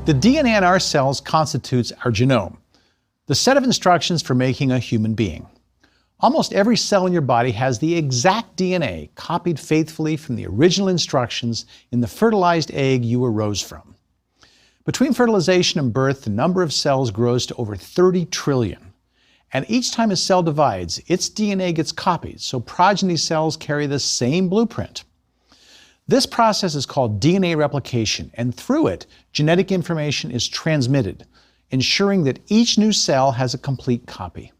The DNA in our cells constitutes our genome, the set of instructions for making a human being. Almost every cell in your body has the exact DNA copied faithfully from the original instructions in the fertilized egg you arose from. Between fertilization and birth, the number of cells grows to over 30 trillion. And each time a cell divides, its DNA gets copied, so progeny cells carry the same blueprint. This process is called DNA replication, and through it, genetic information is transmitted, ensuring that each new cell has a complete copy.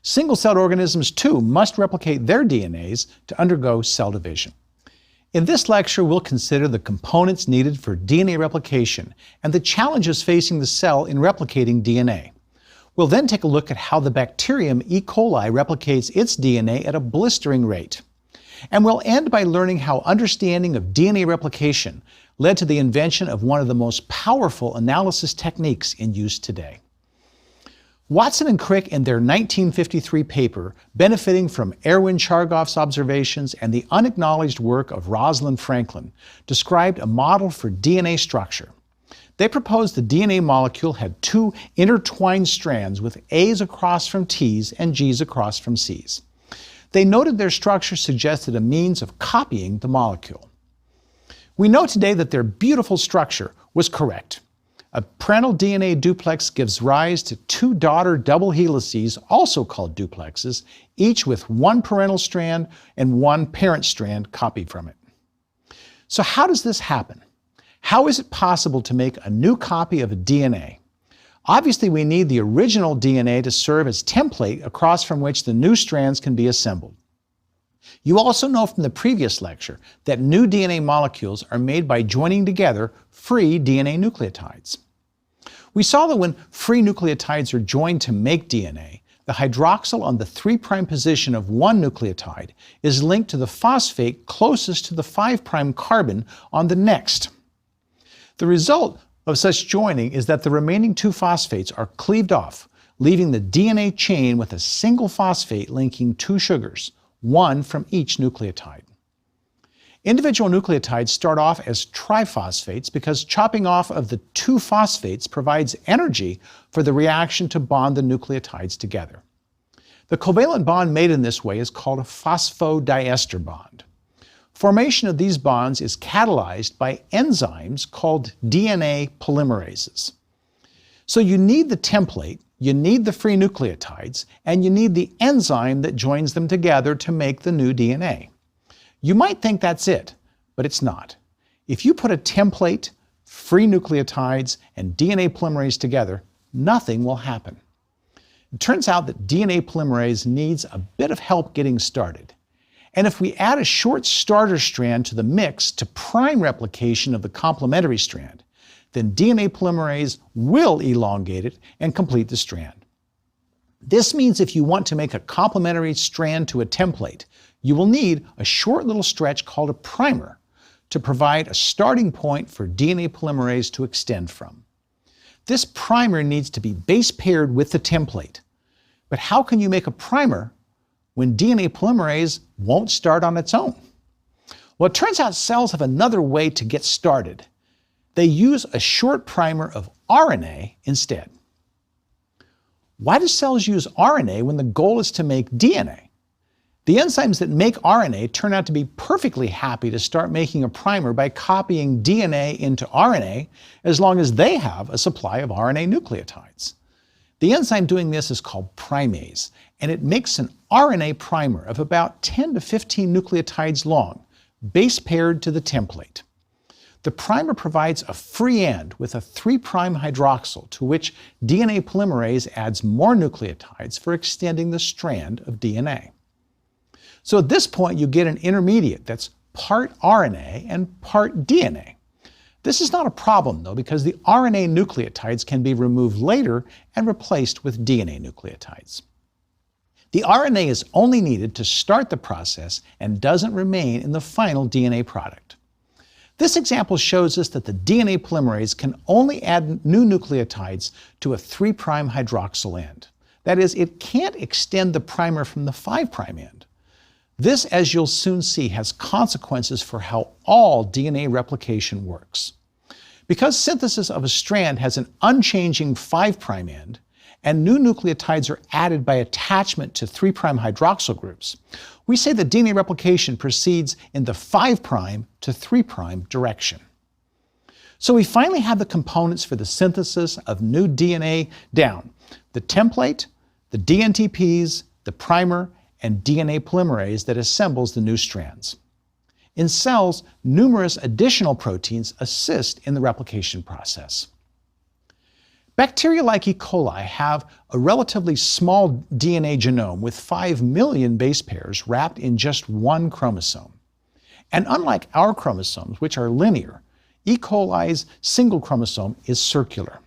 Single-celled organisms, too, must replicate their DNAs to undergo cell division. In this lecture, we'll consider the components needed for DNA replication and the challenges facing the cell in replicating DNA. We'll then take a look at how the bacterium E. coli replicates its DNA at a blistering rate. And we'll end by learning how understanding of DNA replication led to the invention of one of the most powerful analysis techniques in use today. Watson and Crick, in their 1953 paper, benefiting from Erwin Chargaff's observations and the unacknowledged work of Rosalind Franklin, described a model for DNA structure. They proposed the DNA molecule had two intertwined strands with A's across from T's and G's across from C's. They noted their structure suggested a means of copying the molecule. We know today that their beautiful structure was correct. A parental DNA duplex gives rise to two daughter double helices, also called duplexes, each with one parental strand and one parent strand copied from it. So how does this happen? How is it possible to make a new copy of a DNA? Obviously, we need the original DNA to serve as template across from which the new strands can be assembled. You also know from the previous lecture that new DNA molecules are made by joining together free DNA nucleotides. We saw that when free nucleotides are joined to make DNA, the hydroxyl on the 3' position of one nucleotide is linked to the phosphate closest to the 5' carbon on the next. The result of such joining is that the remaining two phosphates are cleaved off, leaving the DNA chain with a single phosphate linking two sugars, one from each nucleotide. Individual nucleotides start off as triphosphates because chopping off of the two phosphates provides energy for the reaction to bond the nucleotides together. The covalent bond made in this way is called a phosphodiester bond. Formation of these bonds is catalyzed by enzymes called DNA polymerases. So you need the template, you need the free nucleotides, and you need the enzyme that joins them together to make the new DNA. You might think that's it, but it's not. If you put a template, free nucleotides, and DNA polymerase together, nothing will happen. It turns out that DNA polymerase needs a bit of help getting started. And if we add a short starter strand to the mix to prime replication of the complementary strand, then DNA polymerase will elongate it and complete the strand. This means if you want to make a complementary strand to a template, you will need a short little stretch called a primer to provide a starting point for DNA polymerase to extend from. This primer needs to be base paired with the template. But how can you make a primer when DNA polymerase won't start on its own? Well, it turns out cells have another way to get started. They use a short primer of RNA instead. Why do cells use RNA when the goal is to make DNA? The enzymes that make RNA turn out to be perfectly happy to start making a primer by copying DNA into RNA as long as they have a supply of RNA nucleotides. The enzyme doing this is called primase, and it makes an RNA primer of about 10 to 15 nucleotides long, base paired to the template. The primer provides a free end with a 3' hydroxyl to which DNA polymerase adds more nucleotides for extending the strand of DNA. So at this point you get an intermediate that's part RNA and part DNA. This is not a problem though, because the RNA nucleotides can be removed later and replaced with DNA nucleotides. The RNA is only needed to start the process and doesn't remain in the final DNA product. This example shows us that the DNA polymerase can only add new nucleotides to a 3' hydroxyl end. That is, it can't extend the primer from the 5' end. This, as you'll soon see, has consequences for how all DNA replication works. Because synthesis of a strand has an unchanging 5' end, and new nucleotides are added by attachment to 3' hydroxyl groups, we say that DNA replication proceeds in the 5' to 3' direction. So we finally have the components for the synthesis of new DNA down: the template, the dNTPs, the primer, and DNA polymerase that assembles the new strands. In cells, numerous additional proteins assist in the replication process. Bacteria like E. coli have a relatively small DNA genome with 5 million base pairs wrapped in just one chromosome. And unlike our chromosomes, which are linear, E. coli's single chromosome is circular.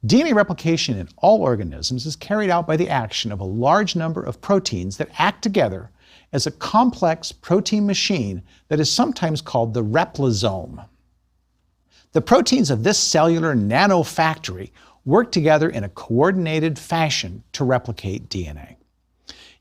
DNA replication in all organisms is carried out by the action of a large number of proteins that act together as a complex protein machine that is sometimes called the replisome. The proteins of this cellular nanofactory work together in a coordinated fashion to replicate DNA.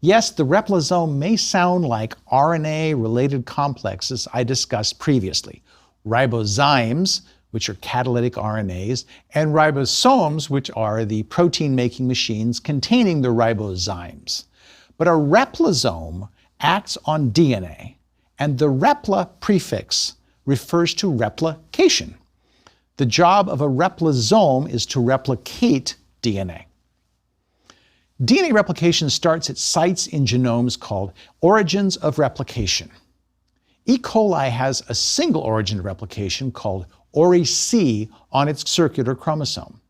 Yes, the replisome may sound like RNA-related complexes I discussed previously: ribozymes, which are catalytic RNAs, and ribosomes, which are the protein-making machines containing the ribozymes. But a replisome acts on DNA, and the repla prefix refers to replication. The job of a replisome is to replicate DNA. DNA replication starts at sites in genomes called origins of replication. E. coli has a single origin of replication called ORI-C on its circular chromosome.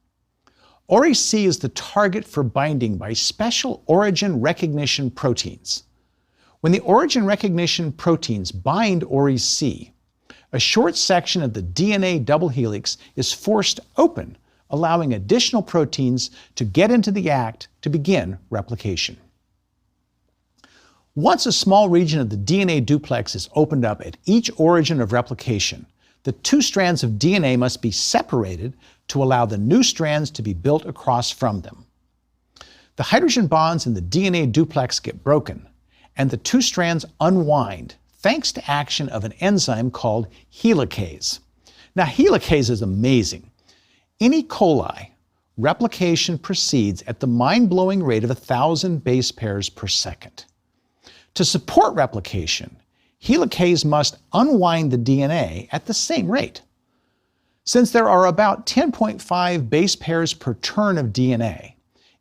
ORI-C is the target for binding by special origin recognition proteins. When the origin recognition proteins bind ORI-C, a short section of the DNA double helix is forced open, allowing additional proteins to get into the act to begin replication. Once a small region of the DNA duplex is opened up at each origin of replication, the two strands of DNA must be separated to allow the new strands to be built across from them. The hydrogen bonds in the DNA duplex get broken, and the two strands unwind thanks to action of an enzyme called Helicase. Now, Helicase is amazing. In E. coli, replication proceeds at the mind-blowing rate of 1,000 base pairs per second. To support replication, Helicase must unwind the DNA at the same rate. Since there are about 10.5 base pairs per turn of DNA,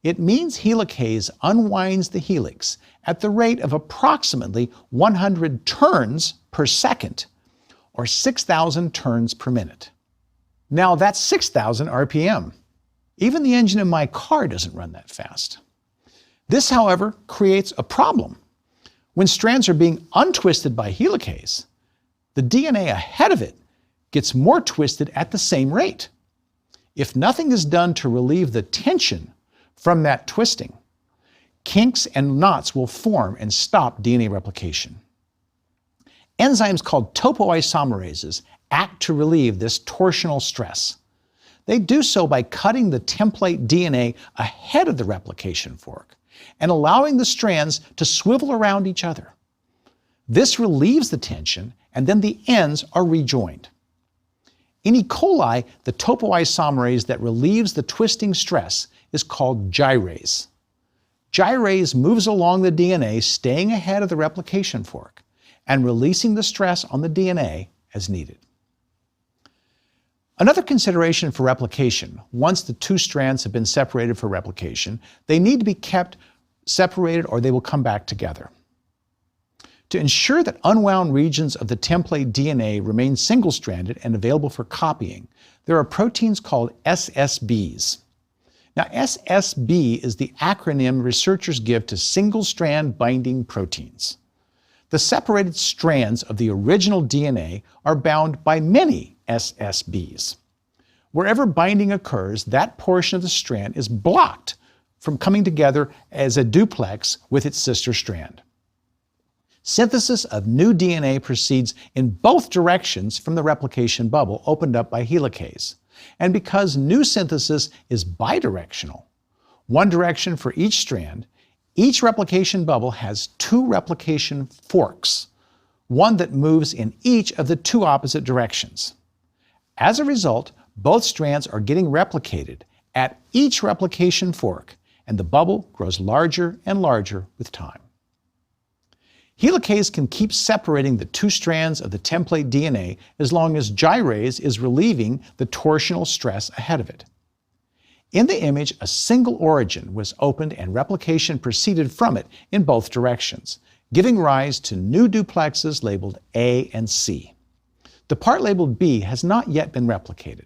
it means Helicase unwinds the helix at the rate of approximately 100 turns per second, or 6,000 turns per minute. Now that's 6,000 RPM. Even the engine in my car doesn't run that fast. This, however, creates a problem. When strands are being untwisted by Helicase, the DNA ahead of it gets more twisted at the same rate. If nothing is done to relieve the tension from that twisting, kinks and knots will form and stop DNA replication. Enzymes called Topoisomerases act to relieve this torsional stress. They do so by cutting the template DNA ahead of the replication fork and allowing the strands to swivel around each other. This relieves the tension, and then the ends are rejoined. In E. coli, the topoisomerase that relieves the twisting stress is called gyrase. Gyrase moves along the DNA, staying ahead of the replication fork and releasing the stress on the DNA as needed. Another consideration for replication: once the two strands have been separated for replication, they need to be kept separated or they will come back together. To ensure that unwound regions of the template DNA remain single-stranded and available for copying, there are proteins called SSBs. Now, SSB is the acronym researchers give to single-strand binding proteins. The separated strands of the original DNA are bound by many SSBs. Wherever binding occurs, that portion of the strand is blocked from coming together as a duplex with its sister strand. Synthesis of new DNA proceeds in both directions from the replication bubble opened up by Helicase. And because new synthesis is bidirectional, one direction for each strand, each replication bubble has two replication forks, one that moves in each of the two opposite directions. As a result, both strands are getting replicated at each replication fork, and the bubble grows larger and larger with time. Helicase can keep separating the two strands of the template DNA as long as gyrase is relieving the torsional stress ahead of it. In the image, a single origin was opened and replication proceeded from it in both directions, giving rise to new duplexes labeled A and C. The part labeled B has not yet been replicated.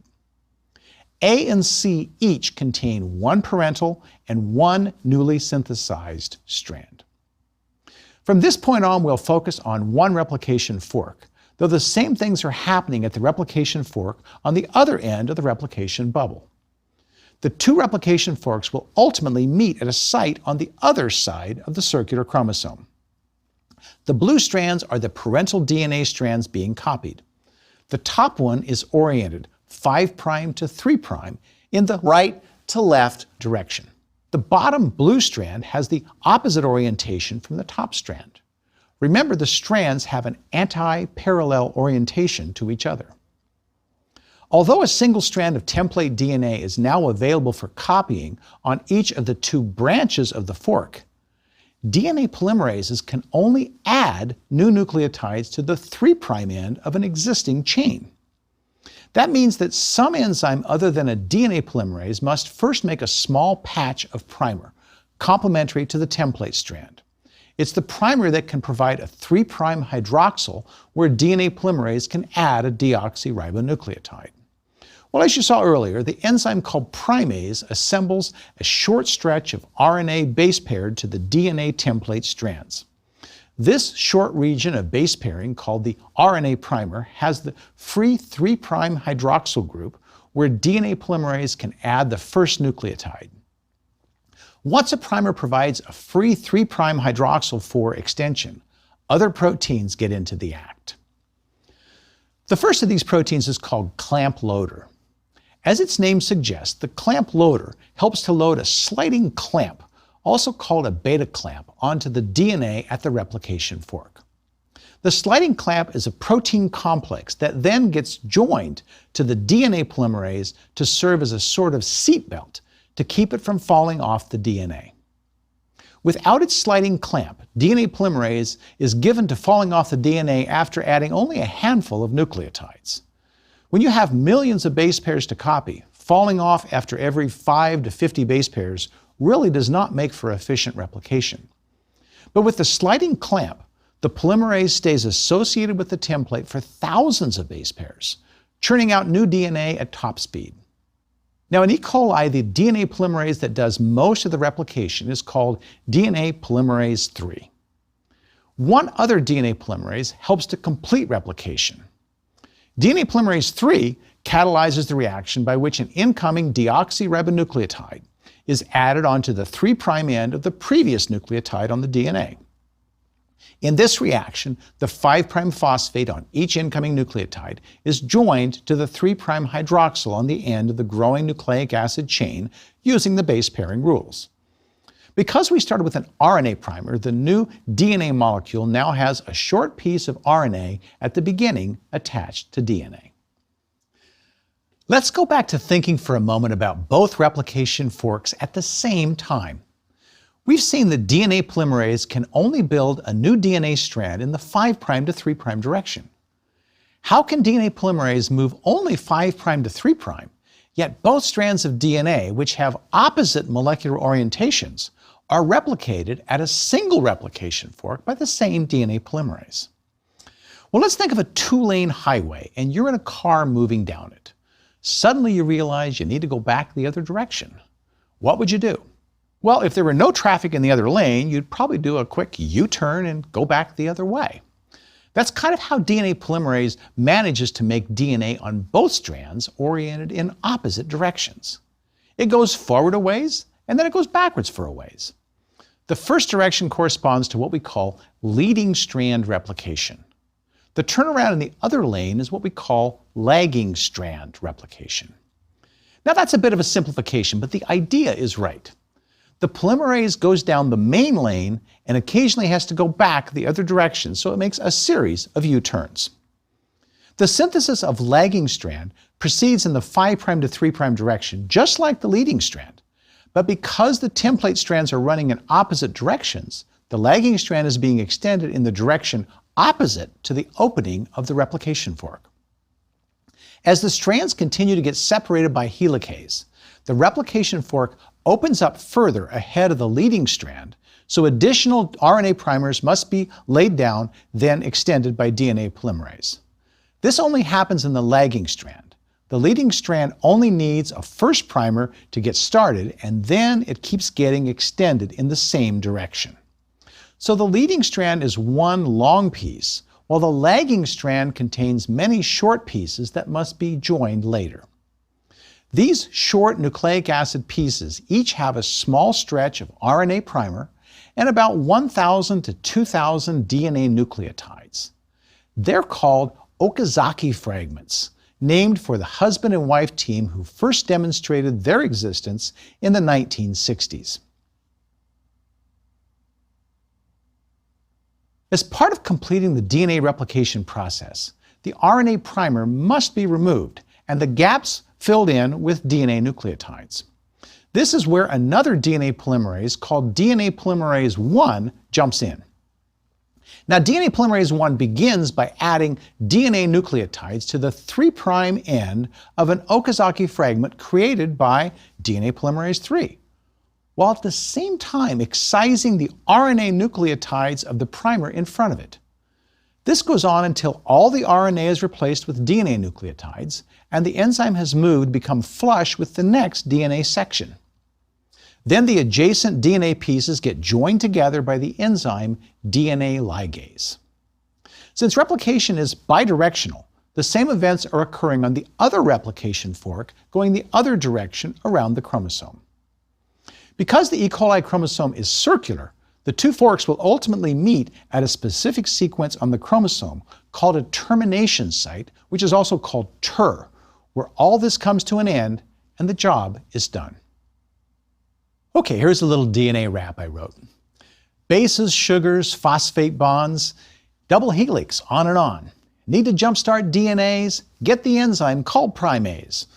A and C each contain one parental and one newly synthesized strand. From this point on, we'll focus on one replication fork, though the same things are happening at the replication fork on the other end of the replication bubble. The two replication forks will ultimately meet at a site on the other side of the circular chromosome. The blue strands are the parental DNA strands being copied. The top one is oriented 5' to 3' in the right to left direction. The bottom blue strand has the opposite orientation from the top strand. Remember, the strands have an anti-parallel orientation to each other. Although a single strand of template DNA is now available for copying on each of the two branches of the fork, DNA polymerases can only add new nucleotides to the 3' end of an existing chain. That means that some enzyme other than a DNA polymerase must first make a small patch of primer, complementary to the template strand. It's the primer that can provide a 3' hydroxyl where DNA polymerase can add a deoxyribonucleotide. Well, as you saw earlier, the enzyme called primase assembles a short stretch of RNA base paired to the DNA template strands. This short region of base pairing, called the RNA primer, has the free 3' hydroxyl group where DNA polymerase can add the first nucleotide. Once a primer provides a free 3' hydroxyl 4 extension, other proteins get into the act. The first of these proteins is called clamp loader. As its name suggests, the clamp loader helps to load a sliding clamp, also called a beta clamp, onto the DNA at the replication fork. The sliding clamp is a protein complex that then gets joined to the DNA polymerase to serve as a sort of seatbelt to keep it from falling off the DNA. Without its sliding clamp, DNA polymerase is given to falling off the DNA after adding only a handful of nucleotides. When you have millions of base pairs to copy, falling off after every 5 to 50 base pairs really does not make for efficient replication. But with the sliding clamp, the polymerase stays associated with the template for thousands of base pairs, churning out new DNA at top speed. Now in E. coli, the DNA polymerase that does most of the replication is called DNA Polymerase III. One other DNA polymerase helps to complete replication. DNA Polymerase III catalyzes the reaction by which an incoming deoxyribonucleotide is added onto the 3' end of the previous nucleotide on the DNA. In this reaction, the 5' phosphate on each incoming nucleotide is joined to the 3' hydroxyl on the end of the growing nucleic acid chain using the base pairing rules. Because we started with an RNA primer, the new DNA molecule now has a short piece of RNA at the beginning attached to DNA. Let's go back to thinking for a moment about both replication forks at the same time. We've seen that DNA polymerase can only build a new DNA strand in the 5' to 3' direction. How can DNA polymerase move only 5' to 3', yet both strands of DNA, which have opposite molecular orientations, are replicated at a single replication fork by the same DNA polymerase? Well, let's think of a 2-lane highway and you're in a car moving down it. Suddenly you realize you need to go back the other direction. What would you do? Well, if there were no traffic in the other lane, you'd probably do a quick U-turn and go back the other way. That's kind of how DNA polymerase manages to make DNA on both strands oriented in opposite directions. It goes forward a ways, and then it goes backwards for a ways. The first direction corresponds to what we call leading strand replication. The turnaround in the other lane is what we call lagging strand replication. Now that's a bit of a simplification, but the idea is right. The polymerase goes down the main lane and occasionally has to go back the other direction, so it makes a series of U-turns. The synthesis of lagging strand proceeds in the 5' to 3' direction, just like the leading strand. But because the template strands are running in opposite directions, the lagging strand is being extended in the direction opposite to the opening of the replication fork. As the strands continue to get separated by helicase, the replication fork opens up further ahead of the leading strand, so additional RNA primers must be laid down, then extended by DNA polymerase. This only happens in the lagging strand. The leading strand only needs a first primer to get started, and then it keeps getting extended in the same direction. So the leading strand is one long piece, while the lagging strand contains many short pieces that must be joined later. These short nucleic acid pieces each have a small stretch of RNA primer and about 1,000 to 2,000 DNA nucleotides. They're called Okazaki fragments, named for the husband and wife team who first demonstrated their existence in the 1960s. As part of completing the DNA replication process, the RNA primer must be removed and the gaps filled in with DNA nucleotides. This is where another DNA polymerase called DNA Polymerase I jumps in. Now, DNA Polymerase I begins by adding DNA nucleotides to the 3' end of an Okazaki fragment created by DNA Polymerase III, while at the same time excising the RNA nucleotides of the primer in front of it. This goes on until all the RNA is replaced with DNA nucleotides, and the enzyme has moved to become flush with the next DNA section. Then the adjacent DNA pieces get joined together by the enzyme DNA ligase. Since replication is bidirectional, the same events are occurring on the other replication fork going the other direction around the chromosome. Because the E. coli chromosome is circular, the two forks will ultimately meet at a specific sequence on the chromosome called a termination site, which is also called ter, where all this comes to an end and the job is done. Okay, here's a little DNA rap I wrote. Bases, sugars, phosphate bonds, double helix, on and on. Need to jumpstart DNAs? Get the enzyme called primase.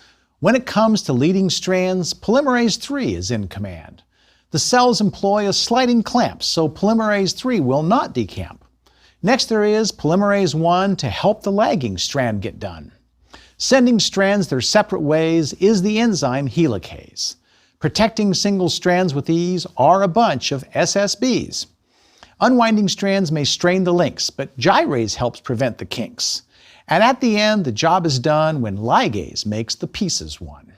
When it comes to leading strands, Polymerase III is in command. The cells employ a sliding clamp, so Polymerase III will not decamp. Next there is Polymerase I to help the lagging strand get done. Sending strands their separate ways is the enzyme Helicase. Protecting single strands with ease are a bunch of SSBs. Unwinding strands may strain the links, but gyrase helps prevent the kinks. And at the end, the job is done when ligase makes the pieces one.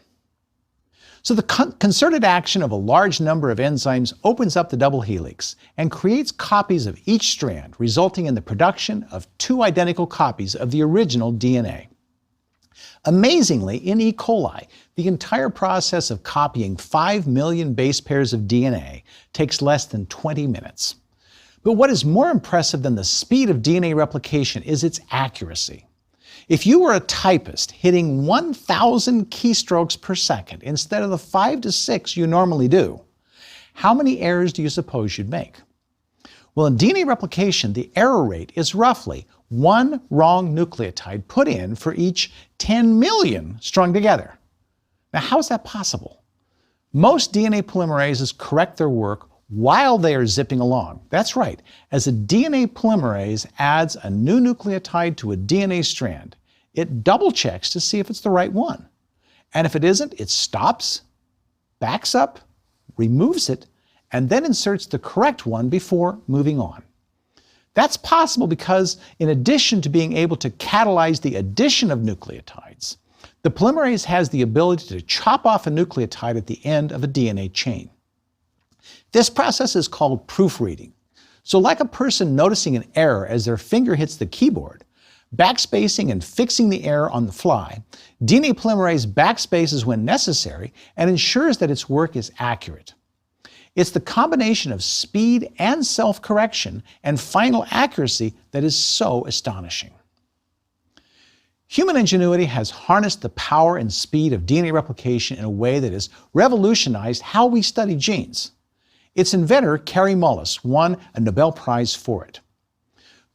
So the concerted action of a large number of enzymes opens up the double helix and creates copies of each strand, resulting in the production of two identical copies of the original DNA. Amazingly, in E. coli, the entire process of copying 5 million base pairs of DNA takes less than 20 minutes. But what is more impressive than the speed of DNA replication is its accuracy. If you were a typist hitting 1,000 keystrokes per second instead of the 5 to 6 you normally do, how many errors do you suppose you'd make? Well, in DNA replication, the error rate is roughly 1 wrong nucleotide put in for each 10 million strung together. Now, how is that possible? Most DNA polymerases correct their work while they are zipping along. That's right. As a DNA polymerase adds a new nucleotide to a DNA strand, it double checks to see if it's the right one. And if it isn't, it stops, backs up, removes it, and then inserts the correct one before moving on. That's possible because, in addition to being able to catalyze the addition of nucleotides, the polymerase has the ability to chop off a nucleotide at the end of a DNA chain. This process is called proofreading. So like a person noticing an error as their finger hits the keyboard, backspacing and fixing the error on the fly, DNA polymerase backspaces when necessary and ensures that its work is accurate. It's the combination of speed and self-correction and final accuracy that is so astonishing. Human ingenuity has harnessed the power and speed of DNA replication in a way that has revolutionized how we study genes. Its inventor, Kary Mullis, won a Nobel Prize for it.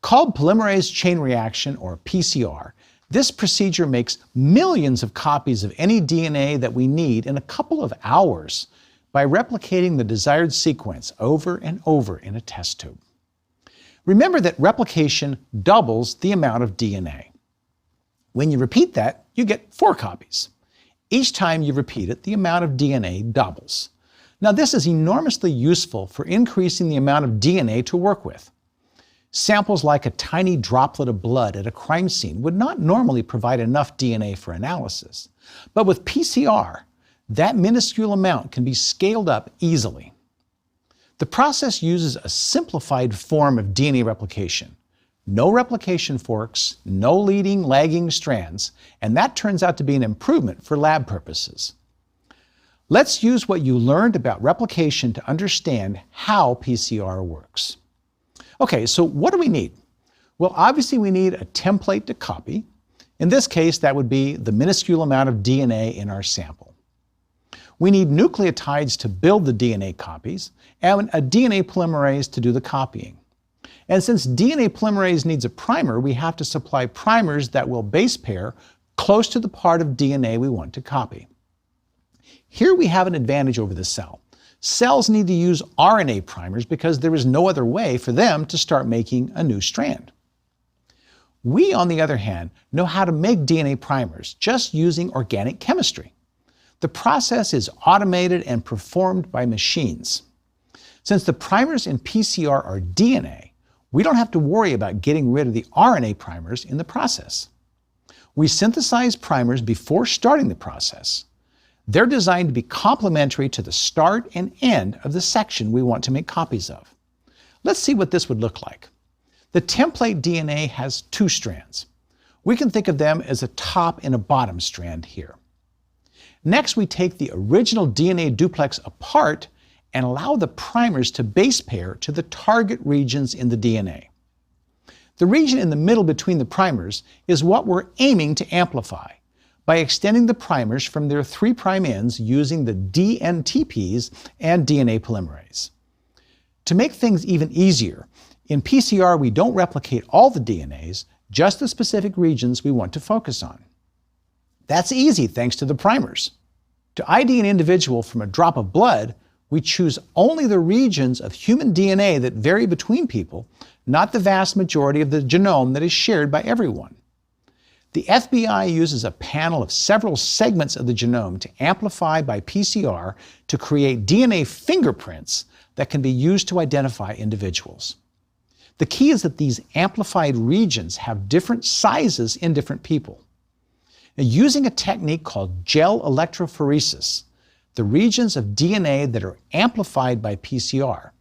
Called polymerase chain reaction, or PCR, This procedure makes millions of copies of any DNA that we need in a couple of hours by replicating the desired sequence over and over in a test tube. Remember that replication doubles the amount of DNA. When you repeat that, you get 4 copies. Each time you repeat it, the amount of DNA doubles. Now, this is enormously useful for increasing the amount of DNA to work with. Samples like a tiny droplet of blood at a crime scene would not normally provide enough DNA for analysis. But with PCR, that minuscule amount can be scaled up easily. The process uses a simplified form of DNA replication. No replication forks, no leading, lagging strands, and that turns out to be an improvement for lab purposes. Let's use what you learned about replication to understand how PCR works. Okay, so what do we need? Well, obviously we need a template to copy. In this case, that would be the minuscule amount of DNA in our sample. We need nucleotides to build the DNA copies and a DNA polymerase to do the copying. And since DNA polymerase needs a primer, we have to supply primers that will base pair close to the part of DNA we want to copy. Here we have an advantage over the cell. Cells need to use RNA primers because there is no other way for them to start making a new strand. We, on the other hand, know how to make DNA primers just using organic chemistry. The process is automated and performed by machines. Since the primers in PCR are DNA, we don't have to worry about getting rid of the RNA primers in the process. We synthesize primers before starting the process. They're designed to be complementary to the start and end of the section we want to make copies of. Let's see what this would look like. The template DNA has 2 strands. We can think of them as a top and a bottom strand here. Next, we take the original DNA duplex apart and allow the primers to base pair to the target regions in the DNA. The region in the middle between the primers is what we're aiming to amplify by extending the primers from their 3' ends using the dNTPs and DNA polymerase. To make things even easier, in PCR we don't replicate all the DNAs, just the specific regions we want to focus on. That's easy thanks to the primers. To ID an individual from a drop of blood, we choose only the regions of human DNA that vary between people, not the vast majority of the genome that is shared by everyone. The FBI uses a panel of several segments of the genome to amplify by PCR to create DNA fingerprints that can be used to identify individuals. The key is that these amplified regions have different sizes in different people. Now, using a technique called gel electrophoresis, the regions of DNA that are amplified by PCR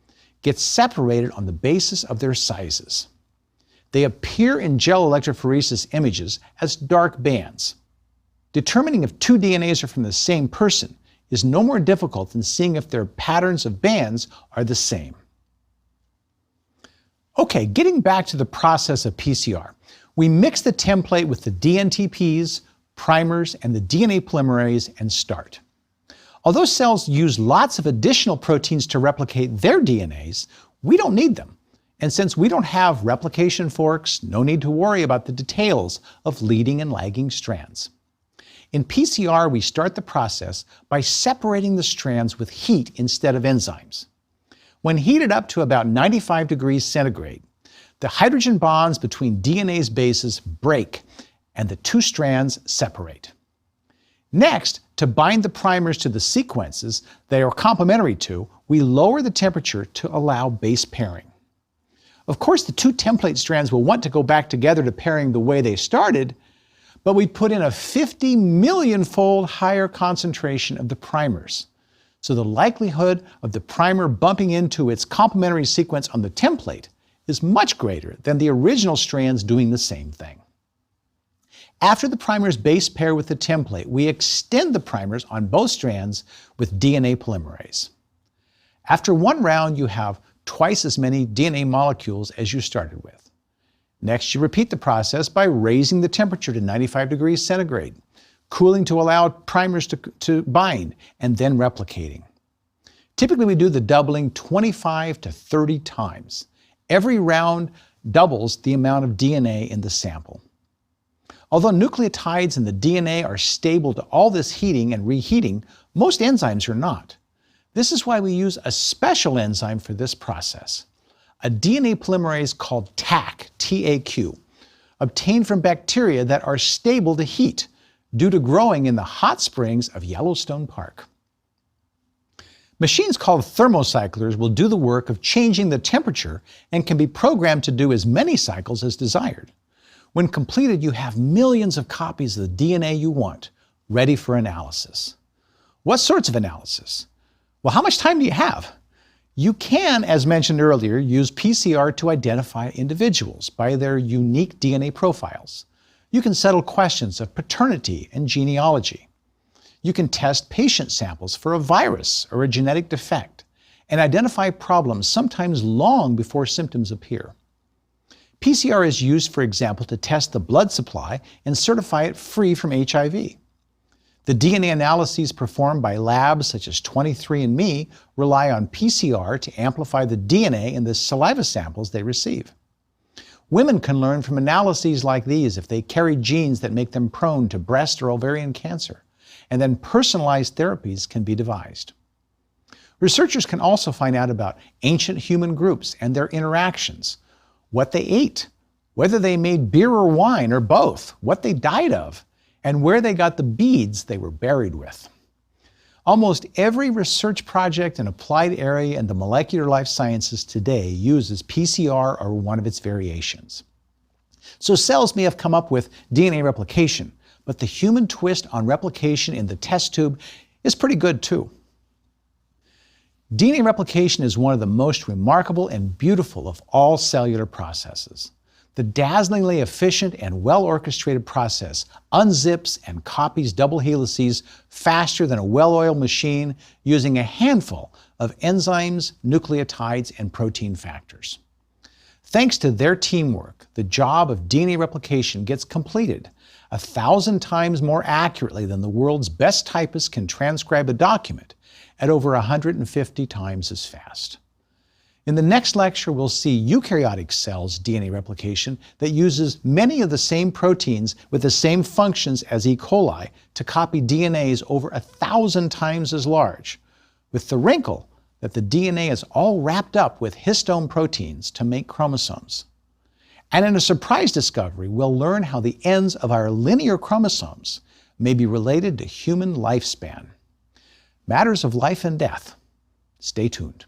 get separated on the basis of their sizes. They appear in gel electrophoresis images as dark bands. Determining if 2 DNAs are from the same person is no more difficult than seeing if their patterns of bands are the same. Okay, getting back to the process of PCR, we mix the template with the dNTPs, primers, and the DNA polymerase and start. Although cells use lots of additional proteins to replicate their DNAs, we don't need them. And since we don't have replication forks, no need to worry about the details of leading and lagging strands. In PCR, we start the process by separating the strands with heat instead of enzymes. When heated up to about 95 degrees centigrade, the hydrogen bonds between DNA's bases break and the 2 strands separate. Next, to bind the primers to the sequences they are complementary to, we lower the temperature to allow base pairing. Of course, the 2 template strands will want to go back together to pairing the way they started, but we put in a 50 million-fold higher concentration of the primers. So the likelihood of the primer bumping into its complementary sequence on the template is much greater than the original strands doing the same thing. After the primers base pair with the template, we extend the primers on both strands with DNA polymerase. After 1 round, you have twice as many DNA molecules as you started with. Next, you repeat the process by raising the temperature to 95 degrees centigrade, cooling to allow primers to bind, and then replicating. Typically, we do the doubling 25 to 30 times. Every round doubles the amount of DNA in the sample. Although nucleotides in the DNA are stable to all this heating and reheating, most enzymes are not. This is why we use a special enzyme for this process, a DNA polymerase called TAQ, T-A-Q, obtained from bacteria that are stable to heat due to growing in the hot springs of Yellowstone Park. Machines called thermocyclers will do the work of changing the temperature and can be programmed to do as many cycles as desired. When completed, you have millions of copies of the DNA you want, ready for analysis. What sorts of analysis? Well, how much time do you have? You can, as mentioned earlier, use PCR to identify individuals by their unique DNA profiles. You can settle questions of paternity and genealogy. You can test patient samples for a virus or a genetic defect and identify problems sometimes long before symptoms appear. PCR is used, for example, to test the blood supply and certify it free from HIV. The DNA analyses performed by labs such as 23andMe rely on PCR to amplify the DNA in the saliva samples they receive. Women can learn from analyses like these if they carry genes that make them prone to breast or ovarian cancer, and then personalized therapies can be devised. Researchers can also find out about ancient human groups and their interactions, what they ate, whether they made beer or wine or both, what they died of, and where they got the beads they were buried with. Almost every research project and applied area in the molecular life sciences today uses PCR or one of its variations. So cells may have come up with DNA replication, but the human twist on replication in the test tube is pretty good too. DNA replication is one of the most remarkable and beautiful of all cellular processes. The dazzlingly efficient and well-orchestrated process unzips and copies double helices faster than a well-oiled machine using a handful of enzymes, nucleotides, and protein factors. Thanks to their teamwork, the job of DNA replication gets completed 1,000 times more accurately than the world's best typist can transcribe a document at over 150 times as fast. In the next lecture, we'll see eukaryotic cells' DNA replication that uses many of the same proteins with the same functions as E. coli to copy DNAs over 1,000 times as large, with the wrinkle that the DNA is all wrapped up with histone proteins to make chromosomes. And in a surprise discovery, we'll learn how the ends of our linear chromosomes may be related to human lifespan. Matters of life and death. Stay tuned.